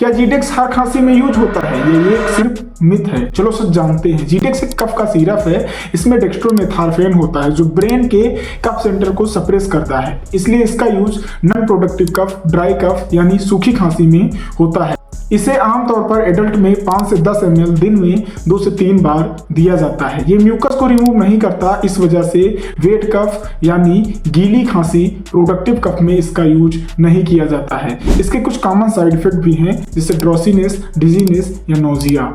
क्या जीटेक्स हर खांसी में यूज होता है? ये सिर्फ मिथ है। चलो सच जानते हैं। जीटेक्स एक कफ का सिरप है। इसमें डेक्स्ट्रोमेथार्फेन होता है जो ब्रेन के कफ सेंटर को सप्रेस करता है। इसलिए इसका use non productive cough, dry cough यानी सूखी खांसी में होता है। इसे आमतौर पर एडल्ट में 5 से 10 ml दिन में 2 से 3 बार दिया जाता है। ये म्यूकस को रिमूव नहीं करता, इस वजह से वेट कफ यानी गीली खांसी, प्रोडक्टिव कफ में इसका यूज नहीं किया जाता है। इसके कुछ कॉमन साइड इफेक्ट भी हैं, जैसे ड्रॉसीनेस, डिजीनेस या नोजिया।